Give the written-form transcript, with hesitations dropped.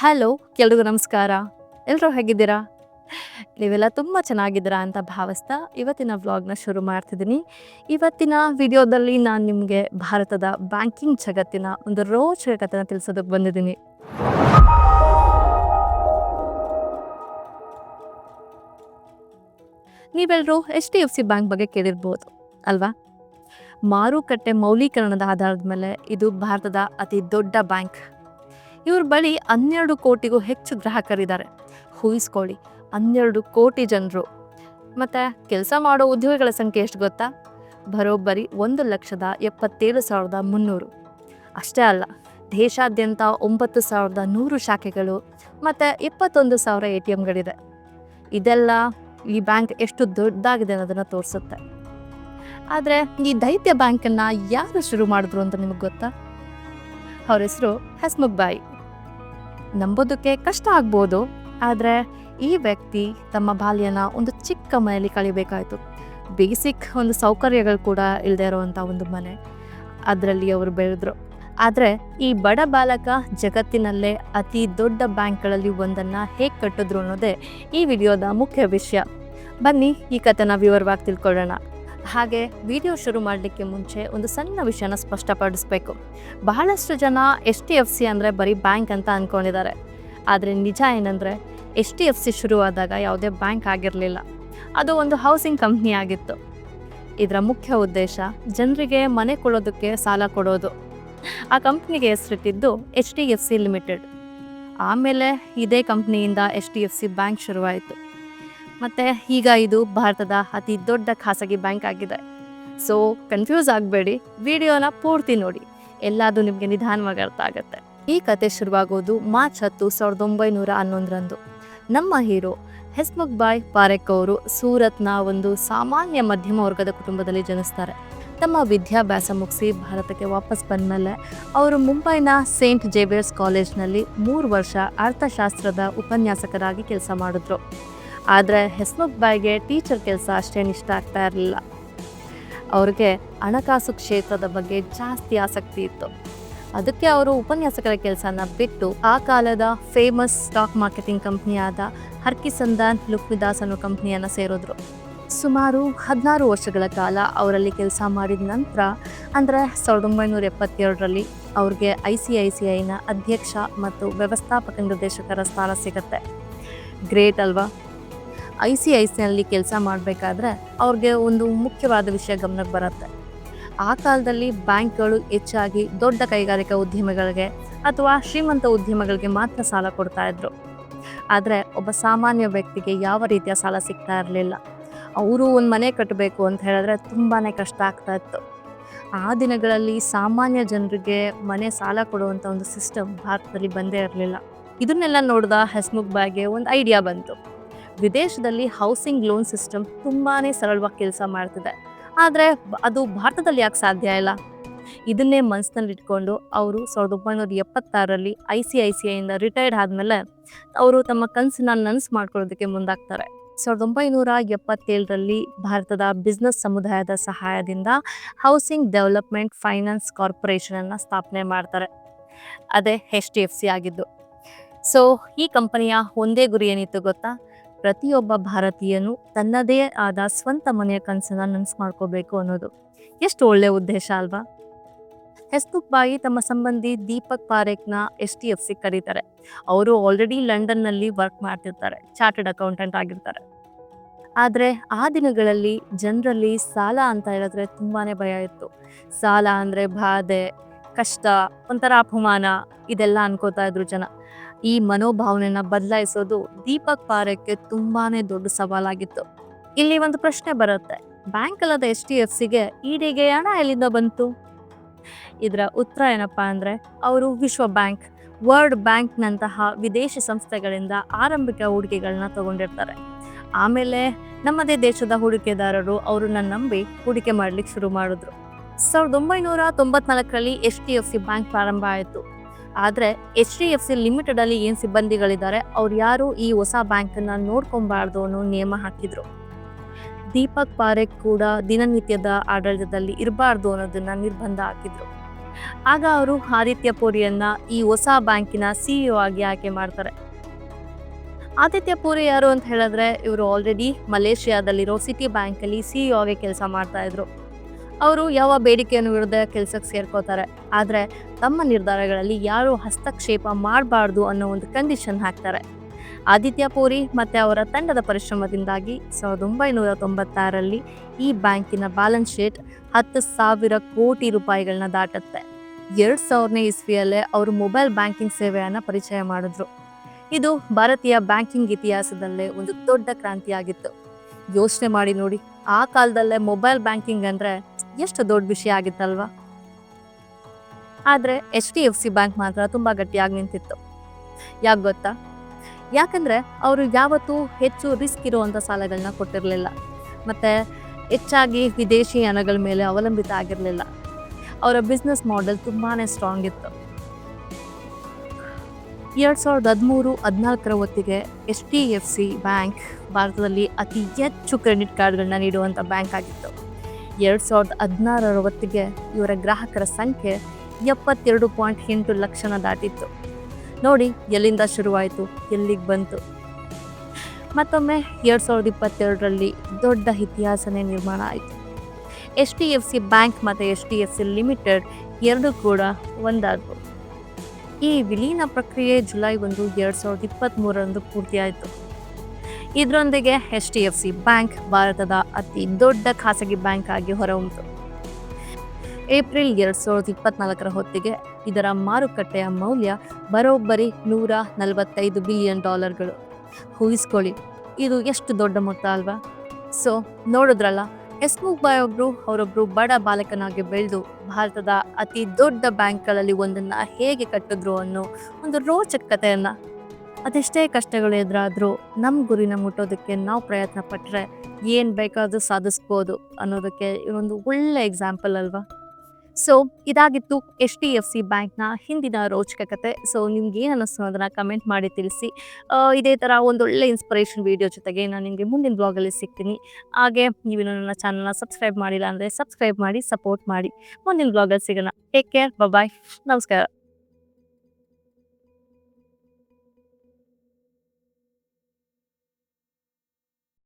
Hello, ಎಲ್ರಿಗೂ ನಮಸ್ಕಾರ. ಎಲ್ಲರೂ ಹೇಗಿದ್ದೀರಾ? ನೀವೆಲ್ಲ ತುಂಬ ಚೆನ್ನಾಗಿದ್ದೀರಾ ಅಂತ ಭಾವಿಸ್ತಾ ಇವತ್ತಿನ ವ್ಲಾಗ್ನ ಶುರು ಮಾಡ್ತಿದ್ದೀನಿ. ಇವತ್ತಿನ ವಿಡಿಯೋದಲ್ಲಿ ನಾನು ನಿಮಗೆ ಭಾರತದ ಬ್ಯಾಂಕಿಂಗ್ ಜಗತ್ತಿನ ಒಂದು ರೋಚಕ ಕಥೆನ ತಿಳಿಸೋದಕ್ಕೆ ಬಂದಿದ್ದೀನಿ. ನೀವೆಲ್ಲರೂ HDFC ಬ್ಯಾಂಕ್ ಬಗ್ಗೆ ಕೇಳಿರ್ಬೋದು ಅಲ್ವಾ? ಮಾರುಕಟ್ಟೆ ಮೌಲ್ಯೀಕರಣದ ಆಧಾರದ ಮೇಲೆ ಇದು ಭಾರತದ ಅತಿ ದೊಡ್ಡ ಬ್ಯಾಂಕ್. ಇವ್ರ ಬಳಿ 12 ಕೋಟಿಗೂ ಹೆಚ್ಚು ಗ್ರಾಹಕರಿದ್ದಾರೆ. ಊಹಿಸ್ಕೊಳ್ಳಿ, 12 ಕೋಟಿ ಜನರು. ಮತ್ತು ಕೆಲಸ ಮಾಡೋ ಉದ್ಯೋಗಿಗಳ ಸಂಖ್ಯೆ ಎಷ್ಟು ಗೊತ್ತಾ? ಬರೋಬ್ಬರಿ 1,77,300. ಅಷ್ಟೇ ಅಲ್ಲ, ದೇಶಾದ್ಯಂತ 9,100 ಶಾಖೆಗಳು ಮತ್ತು 21,000 ATMಗಳಿದೆ. ಇದೆಲ್ಲ ಈ ಬ್ಯಾಂಕ್ ಎಷ್ಟು ದೊಡ್ಡದಾಗಿದೆ ಅನ್ನೋದನ್ನು ತೋರಿಸುತ್ತೆ. ಆದರೆ ಈ ದೈತ್ಯ ಬ್ಯಾಂಕನ್ನು ಯಾರು ಶುರು ಮಾಡಿದ್ರು ಅಂತ ನಿಮಗೆ ಗೊತ್ತಾ? ಅವ್ರ ಹೆಸರು ಹಸ್ಮುಖ್ ಭಾಯಿ. ನಂಬೋದಕ್ಕೆ ಕಷ್ಟ ಆಗ್ಬೋದು, ಆದರೆ ಈ ವ್ಯಕ್ತಿ ತಮ್ಮ ಬಾಲ್ಯನ ಒಂದು ಚಿಕ್ಕ ಮನೆಯಲ್ಲಿ ಕಳಿಬೇಕಾಯಿತು. ಬೇಸಿಕ್ ಒಂದು ಸೌಕರ್ಯಗಳು ಕೂಡ ಇಲ್ಲದೆ ಇರೋವಂಥ ಒಂದು ಮನೆ, ಅದರಲ್ಲಿ ಅವರು ಬೆಳೆದ್ರು. ಆದರೆ ಈ ಬಡ ಬಾಲಕ ಜಗತ್ತಿನಲ್ಲೇ ಅತಿ ದೊಡ್ಡ ಬ್ಯಾಂಕ್ಗಳಲ್ಲಿ ಒಂದನ್ನು ಹೇಗೆ ಕಟ್ಟಿದ್ರು ಅನ್ನೋದೇ ಈ ವಿಡಿಯೋದ ಮುಖ್ಯ ವಿಷಯ. ಬನ್ನಿ ಈ ಕಥೆನ ವಿವರವಾಗಿ ತಿಳ್ಕೊಳ್ಳೋಣ. ಹಾಗೆ ವಿಡಿಯೋ ಶುರು ಮಾಡಲಿಕ್ಕೆ ಮುಂಚೆ ಒಂದು ಸಣ್ಣ ವಿಷಯನ ಸ್ಪಷ್ಟಪಡಿಸ್ಬೇಕು. ಬಹಳಷ್ಟು ಜನ HDFC ಅಂದರೆ ಬರೀ ಬ್ಯಾಂಕ್ ಅಂತ ಅಂದ್ಕೊಂಡಿದ್ದಾರೆ. ಆದರೆ ನಿಜ ಏನಂದರೆ HDFC ಶುರುವಾದಾಗ ಯಾವುದೇ ಬ್ಯಾಂಕ್ ಆಗಿರಲಿಲ್ಲ, ಅದು ಒಂದು ಹೌಸಿಂಗ್ ಕಂಪ್ನಿ ಆಗಿತ್ತು. ಇದರ ಮುಖ್ಯ ಉದ್ದೇಶ ಜನರಿಗೆ ಮನೆ ಕೊಡೋದಕ್ಕೆ ಸಾಲ ಕೊಡೋದು. ಆ ಕಂಪ್ನಿಗೆ ಹೆಸರಿಟ್ಟಿದ್ದು HDFC ಲಿಮಿಟೆಡ್. ಆಮೇಲೆ ಇದೇ ಕಂಪ್ನಿಯಿಂದ HDFC ಬ್ಯಾಂಕ್ ಶುರುವಾಯಿತು. ಮತ್ತು ಈಗ ಇದು ಭಾರತದ ಅತಿ ದೊಡ್ಡ ಖಾಸಗಿ ಬ್ಯಾಂಕ್ ಆಗಿದೆ. ಸೊ ಕನ್ಫ್ಯೂಸ್ ಆಗಬೇಡಿ, ವಿಡಿಯೋನ ಪೂರ್ತಿ ನೋಡಿ, ಎಲ್ಲದು ನಿಮಗೆ ನಿಧಾನವಾಗಿ ಅರ್ಥ ಆಗುತ್ತೆ. ಈ ಕತೆ ಶುರುವಾಗೋದು ಮಾರ್ಚ್ 10, 1911ರಂದು. ನಮ್ಮ ಹೀರೋ ಹಸ್ಮುಖ್ ಭಾಯ್ ಪಾರೇಖ್ ಅವರು ಸೂರತ್ನ ಒಂದು ಸಾಮಾನ್ಯ ಮಧ್ಯಮ ವರ್ಗದ ಕುಟುಂಬದಲ್ಲಿ ಜನಿಸ್ತಾರೆ. ತಮ್ಮ ವಿದ್ಯಾಭ್ಯಾಸ ಮುಗಿಸಿ ಭಾರತಕ್ಕೆ ವಾಪಸ್ ಬಂದಮೇಲೆ ಅವರು ಮುಂಬೈನ ಸೇಂಟ್ ಜೇವಿಯರ್ಸ್ ಕಾಲೇಜ್ನಲ್ಲಿ 3 ವರ್ಷ ಅರ್ಥಶಾಸ್ತ್ರದ ಉಪನ್ಯಾಸಕರಾಗಿ ಕೆಲಸ ಮಾಡಿದ್ರು. ಆದರೆ ಹಸ್ಮುಖ್ ಭಾಯ್ಗೆ ಟೀಚರ್ ಕೆಲಸ ಅಷ್ಟೇನು ಇಷ್ಟ ಆಗ್ತಾ ಇರಲಿಲ್ಲ. ಅವ್ರಿಗೆ ಹಣಕಾಸು ಕ್ಷೇತ್ರದ ಬಗ್ಗೆ ಜಾಸ್ತಿ ಆಸಕ್ತಿ ಇತ್ತು. ಅದಕ್ಕೆ ಅವರು ಉಪನ್ಯಾಸಕರ ಕೆಲಸನ ಬಿಟ್ಟು ಆ ಕಾಲದ ಫೇಮಸ್ ಸ್ಟಾಕ್ ಮಾರ್ಕೆಟಿಂಗ್ ಕಂಪ್ನಿಯಾದ ಹರ್ಕಿಸಂದಾನ್ ಲುಕ್ವಿದಾಸ್ ಅನ್ನೋ ಕಂಪ್ನಿಯನ್ನು ಸೇರಿದ್ರು. ಸುಮಾರು 16 ವರ್ಷಗಳ ಕಾಲ ಅವರಲ್ಲಿ ಕೆಲಸ ಮಾಡಿದ ನಂತರ ಅಂದರೆ 1972ರಲ್ಲಿ ಅವ್ರಿಗೆ ICICIನ ಅಧ್ಯಕ್ಷ ಮತ್ತು ವ್ಯವಸ್ಥಾಪಕ ನಿರ್ದೇಶಕರ ಸ್ಥಾನ ಸಿಗುತ್ತೆ. ಗ್ರೇಟ್ ಅಲ್ವಾ? ICICIನಲ್ಲಿ ಕೆಲಸ ಮಾಡಬೇಕಾದ್ರೆ ಅವ್ರಿಗೆ ಒಂದು ಮುಖ್ಯವಾದ ವಿಷಯ ಗಮನಕ್ಕೆ ಬರುತ್ತೆ. ಆ ಕಾಲದಲ್ಲಿ ಬ್ಯಾಂಕ್ಗಳು ಹೆಚ್ಚಾಗಿ ದೊಡ್ಡ ಕೈಗಾರಿಕಾ ಉದ್ಯಮಿಗಳಿಗೆ ಅಥವಾ ಶ್ರೀಮಂತ ಉದ್ಯಮಿಗಳಿಗೆ ಮಾತ್ರ ಸಾಲ ಕೊಡ್ತಾ ಇದ್ರು. ಆದರೆ ಒಬ್ಬ ಸಾಮಾನ್ಯ ವ್ಯಕ್ತಿಗೆ ಯಾವ ರೀತಿಯ ಸಾಲ ಸಿಗ್ತಾ ಇರಲಿಲ್ಲ. ಅವರು ಒಂದು ಮನೆ ಕಟ್ಟಬೇಕು ಅಂತ ಹೇಳಿದ್ರೆ ತುಂಬಾ ಕಷ್ಟ ಆಗ್ತಾ ಇತ್ತು. ಆ ದಿನಗಳಲ್ಲಿ ಸಾಮಾನ್ಯ ಜನರಿಗೆ ಮನೆ ಸಾಲ ಕೊಡುವಂಥ ಒಂದು ಸಿಸ್ಟಮ್ ಭಾರತದಲ್ಲಿ ಬಂದೇ ಇರಲಿಲ್ಲ. ಇದನ್ನೆಲ್ಲ ನೋಡಿದ ಹಸ್ಮುಖ್ ಭಾಯ್ಗೆ ಒಂದು ಐಡಿಯಾ ಬಂತು. ವಿದೇಶದಲ್ಲಿ ಹೌಸಿಂಗ್ ಲೋನ್ ಸಿಸ್ಟಮ್ ತುಂಬಾ ಸರಳವಾಗಿ ಕೆಲಸ ಮಾಡ್ತಿದೆ, ಆದರೆ ಅದು ಭಾರತದಲ್ಲಿ ಯಾಕೆ ಸಾಧ್ಯ ಇಲ್ಲ? ಇದನ್ನೇ ಮನಸ್ಸಿನಲ್ಲಿ ಇಟ್ಕೊಂಡು ಅವರು 1976ರಲ್ಲಿ ICICIಯಿಂದ ರಿಟೈರ್ಡ್ ಆದಮೇಲೆ ಅವರು ತಮ್ಮ ಕನಸನ್ನ ನನಸು ಮಾಡ್ಕೊಳ್ಳೋದಕ್ಕೆ ಮುಂದಾಗ್ತಾರೆ. 1977ರಲ್ಲಿ ಭಾರತದ ಬಿಸ್ನೆಸ್ ಸಮುದಾಯದ ಸಹಾಯದಿಂದ ಹೌಸಿಂಗ್ ಡೆವಲಪ್ಮೆಂಟ್ ಫೈನಾನ್ಸ್ ಕಾರ್ಪೊರೇಷನನ್ನು ಸ್ಥಾಪನೆ ಮಾಡ್ತಾರೆ. ಅದೇ HDFC ಆಗಿದ್ದು. ಸೊ ಈ ಕಂಪನಿಯ ಒಂದೇ ಗುರಿ ಏನಿತ್ತು ಗೊತ್ತಾ? ಪ್ರತಿಯೊಬ್ಬ ಭಾರತೀಯನು ತನ್ನದೇ ಆದ ಸ್ವಂತ ಮನೆಯ ಕನಸನ್ನು ನನಸು ಮಾಡ್ಕೋಬೇಕು ಅನ್ನೋದು. ಎಷ್ಟು ಒಳ್ಳೆಯ ಉದ್ದೇಶ ಅಲ್ವಾ? ಹಸ್ಮುಖ್ ಭಾಯಿ ತಮ್ಮ ಸಂಬಂಧಿ ದೀಪಕ್ ಪಾರೇಖ್ನ HDFC ಕರೀತಾರೆ. ಅವರು ಆಲ್ರೆಡಿ ಲಂಡನ್ನಲ್ಲಿ ವರ್ಕ್ ಮಾಡ್ತಿರ್ತಾರೆ, ಚಾರ್ಟರ್ಡ್ ಅಕೌಂಟೆಂಟ್ ಆಗಿರ್ತಾರೆ. ಆದರೆ ಆ ದಿನಗಳಲ್ಲಿ ಜನರಲ್ಲಿ ಸಾಲ ಅಂತ ಹೇಳಿದ್ರೆ ತುಂಬಾ ಭಯ ಇತ್ತು. ಸಾಲ ಅಂದರೆ ಬಾಧೆ, ಕಷ್ಟ, ಒಂಥರ ಅಪಮಾನ, ಇದೆಲ್ಲ ಅನ್ಕೋತಾ ಇದ್ರು ಜನ. ಈ ಮನೋಭಾವನೆನ ಬದಲಾಯಿಸೋದು ದೀಪಕ್ ಪಾರೇಖ್ಗೆ ತುಂಬಾ ದೊಡ್ಡ ಸವಾಲಾಗಿತ್ತು. ಇಲ್ಲಿ ಒಂದು ಪ್ರಶ್ನೆ ಬರುತ್ತೆ, ಬ್ಯಾಂಕ್ ಅಲ್ಲದ HDFCಗೆ ಈಡಿಗೆ ಹಣ ಎಲ್ಲಿಂದ ಬಂತು? ಇದರ ಉತ್ತರ ಏನಪ್ಪ ಅಂದರೆ ಅವರು ವಿಶ್ವ ಬ್ಯಾಂಕ್, ವರ್ಲ್ಡ್ ಬ್ಯಾಂಕ್ನಂತಹ ವಿದೇಶಿ ಸಂಸ್ಥೆಗಳಿಂದ ಆರಂಭಿಕ ಹೂಡಿಕೆಗಳನ್ನ ತಗೊಂಡಿರ್ತಾರೆ. ಆಮೇಲೆ ನಮ್ಮದೇ ದೇಶದ ಹೂಡಿಕೆದಾರರು ಅವ್ರನ್ನ ನಂಬಿ ಹೂಡಿಕೆ ಮಾಡ್ಲಿಕ್ಕೆ ಶುರು ಮಾಡಿದ್ರು. 1994ರಲ್ಲಿ HDFC ಬ್ಯಾಂಕ್ ಪ್ರಾರಂಭ ಆಯಿತು. ಆದರೆ HDFC ಲಿಮಿಟೆಡಲ್ಲಿ ಏನು ಸಿಬ್ಬಂದಿಗಳಿದ್ದಾರೆ ಅವ್ರು ಯಾರು ಈ ಹೊಸ ಬ್ಯಾಂಕನ್ನು ನೋಡ್ಕೊಬಾರ್ದು ಅನ್ನೋ ನಿಯಮ ಹಾಕಿದ್ರು. ದೀಪಕ್ ಪಾರೇಖ್ ಕೂಡ ದಿನನಿತ್ಯದ ಆಡಳಿತದಲ್ಲಿ ಇರಬಾರ್ದು ಅನ್ನೋದನ್ನ ನಿರ್ಬಂಧ ಹಾಕಿದ್ರು. ಆಗ ಅವರು ಆದಿತ್ಯ ಪುರಿಯನ್ನ ಈ ಹೊಸ ಬ್ಯಾಂಕಿನ ಸಿಇಒ ಆಗಿ ಆಯ್ಕೆ ಮಾಡ್ತಾರೆ. ಆದಿತ್ಯ ಪುರಿ ಯಾರು ಅಂತ ಹೇಳಿದ್ರೆ, ಇವರು ಆಲ್ರೆಡಿ ಮಲೇಷಿಯಾದಲ್ಲಿರೋ ಸಿಟಿ ಬ್ಯಾಂಕಲ್ಲಿ ಸಿಇಒ ಆಗಿ ಕೆಲಸ ಮಾಡ್ತಾ ಇದ್ರು. ಅವರು ಯಾವ ಬೇಡಿಕೆಯನ್ನು ವಿರುದ್ಧ ಕೆಲಸಕ್ಕೆ ಸೇರ್ಕೋತಾರೆ, ಆದರೆ ತಮ್ಮ ನಿರ್ಧಾರಗಳಲ್ಲಿ ಯಾರು ಹಸ್ತಕ್ಷೇಪ ಮಾಡಬಾರ್ದು ಅನ್ನೋ ಒಂದು ಕಂಡೀಷನ್ ಹಾಕ್ತಾರೆ. ಆದಿತ್ಯ ಪುರಿ ಮತ್ತು ಅವರ ತಂಡದ ಪರಿಶ್ರಮದಿಂದಾಗಿ 1996ರಲ್ಲಿ ಈ ಬ್ಯಾಂಕಿನ ಬ್ಯಾಲೆನ್ಸ್ ಶೀಟ್ 10,000 ಕೋಟಿ ರೂಪಾಯಿಗಳನ್ನ ದಾಟುತ್ತೆ. 2000ನೇ ಇಸ್ವಿಯಲ್ಲೇ ಅವರು ಮೊಬೈಲ್ ಬ್ಯಾಂಕಿಂಗ್ ಸೇವೆಯನ್ನು ಪರಿಚಯ ಮಾಡಿದ್ರು. ಇದು ಭಾರತೀಯ ಬ್ಯಾಂಕಿಂಗ್ ಇತಿಹಾಸದಲ್ಲೇ ಒಂದು ದೊಡ್ಡ ಕ್ರಾಂತಿಯಾಗಿತ್ತು. ಯೋಚನೆ ಮಾಡಿ ನೋಡಿ, ಆ ಕಾಲದಲ್ಲೇ ಮೊಬೈಲ್ ಬ್ಯಾಂಕಿಂಗ್ ಅಂದರೆ ಎಷ್ಟು ದೊಡ್ಡ ವಿಷಯ ಆಗಿತ್ತಲ್ವಾ. ಆದರೆ HDFC ಬ್ಯಾಂಕ್ ಮಾತ್ರ ತುಂಬ ಗಟ್ಟಿಯಾಗಿ ನಿಂತಿತ್ತು. ಯಾಕೆ ಗೊತ್ತಾ? ಯಾಕಂದರೆ ಅವರು ಯಾವತ್ತೂ ಹೆಚ್ಚು ರಿಸ್ಕ್ ಇರುವಂಥ ಸಾಲಗಳನ್ನ ಕೊಟ್ಟಿರಲಿಲ್ಲ, ಮತ್ತು ಹೆಚ್ಚಾಗಿ ವಿದೇಶಿ ಹಣಗಳ ಮೇಲೆ ಅವಲಂಬಿತ ಆಗಿರಲಿಲ್ಲ. ಅವರ ಬಿಸ್ನೆಸ್ ಮಾಡೆಲ್ ತುಂಬಾ ಸ್ಟ್ರಾಂಗ್ ಇತ್ತು. 2013-14ರ ಹೊತ್ತಿಗೆ HDFC ಬ್ಯಾಂಕ್ ಭಾರತದಲ್ಲಿ ಅತಿ ಹೆಚ್ಚು ಕ್ರೆಡಿಟ್ ಕಾರ್ಡ್ಗಳನ್ನ ನೀಡುವಂಥ ಬ್ಯಾಂಕ್ ಆಗಿತ್ತು. 2016ರ ಹೊತ್ತಿಗೆ ಇವರ ಗ್ರಾಹಕರ ಸಂಖ್ಯೆ 72.8 ಲಕ್ಷನ ದಾಟಿತ್ತು. ನೋಡಿ, ಎಲ್ಲಿಂದ ಶುರುವಾಯಿತು, ಎಲ್ಲಿಗೆ ಬಂತು. ಮತ್ತೊಮ್ಮೆ 2022ರಲ್ಲಿ ದೊಡ್ಡ ಇತಿಹಾಸನೇ ನಿರ್ಮಾಣ ಆಯಿತು. HDFC ಬ್ಯಾಂಕ್ ಮತ್ತು HDFC ಲಿಮಿಟೆಡ್ ಎರಡೂ ಕೂಡ ಒಂದಾದವು. ಈ ವಿಲೀನ ಪ್ರಕ್ರಿಯೆ ಜುಲೈ 1, 2023ರಂದು ಪೂರ್ತಿಯಾಯಿತು. ಇದರೊಂದಿಗೆ HDFC ಬ್ಯಾಂಕ್ ಭಾರತದ ಅತಿ ದೊಡ್ಡ ಖಾಸಗಿ ಬ್ಯಾಂಕ್ ಆಗಿ ಹೊರಹೊಮ್ಮಿತು. ಏಪ್ರಿಲ್ 2024ರ ಹೊತ್ತಿಗೆ ಇದರ ಮಾರುಕಟ್ಟೆಯ ಮೌಲ್ಯ ಬರೋಬ್ಬರಿ $145 ಬಿಲಿಯನ್. ಊಹಿಸ್ಕೊಳ್ಳಿ, ಇದು ಎಷ್ಟು ದೊಡ್ಡ ಮೊತ್ತ ಅಲ್ವಾ. ಸೊ ನೋಡಿದ್ರಲ್ಲ, ಹಸ್ಮುಖ್ ಭಾಯ್ ಅವರೊಬ್ಬರು ಬಡ ಬಾಲಕನಾಗಿ ಬೆಳೆದು ಭಾರತದ ಅತಿ ದೊಡ್ಡ ಬ್ಯಾಂಕ್ಗಳಲ್ಲಿ ಒಂದನ್ನು ಹೇಗೆ ಕಟ್ಟಿದ್ರು ಅನ್ನೋ ಒಂದು ರೋಚಕ ಕಥೆಯನ್ನು. ಅದೆಷ್ಟೇ ಕಷ್ಟಗಳು ಎದುರಾದರೂ ನಮ್ಮ ಗುರಿನ ಮುಟ್ಟೋದಕ್ಕೆ ನಾವು ಪ್ರಯತ್ನ ಪಟ್ಟರೆ ಏನು ಬೇಕಾದರೂ ಸಾಧಿಸ್ಬೋದು ಅನ್ನೋದಕ್ಕೆ ಇದೊಂದು ಒಳ್ಳೆ ಎಕ್ಸಾಂಪಲ್ ಅಲ್ವಾ. ಸೊ ಇದಾಗಿತ್ತು HDFC ಬ್ಯಾಂಕ್ನ ಹಿಂದಿನ ರೋಚಕ ಕತೆ. ಸೊ ನಿಮ್ಗೆ ಏನು ಅನ್ನಿಸ್ತು ಅದನ್ನು ಕಮೆಂಟ್ ಮಾಡಿ ತಿಳಿಸಿ. ಇದೇ ಥರ ಒಂದೊಳ್ಳೆ ಇನ್ಸ್ಪಿರೇಷನ್ ವೀಡಿಯೋ ಜೊತೆಗೆ ನಾನು ನಿಮಗೆ ಮುಂದಿನ ಬ್ಲಾಗಲ್ಲಿ ಸಿಗ್ತೀನಿ. ಹಾಗೆ ನೀವು ನನ್ನ ಚಾನಲ್ನ ಸಬ್ಸ್ಕ್ರೈಬ್ ಮಾಡಿಲ್ಲ ಅಂದರೆ ಸಬ್ಸ್ಕ್ರೈಬ್ ಮಾಡಿ, ಸಪೋರ್ಟ್ ಮಾಡಿ. ಮುಂದಿನ ಬ್ಲಾಗಲ್ಲಿ ಸಿಗೋಣ. ಟೇಕ್ ಕೇರ್, ಬಾಯ್, ನಮಸ್ಕಾರ.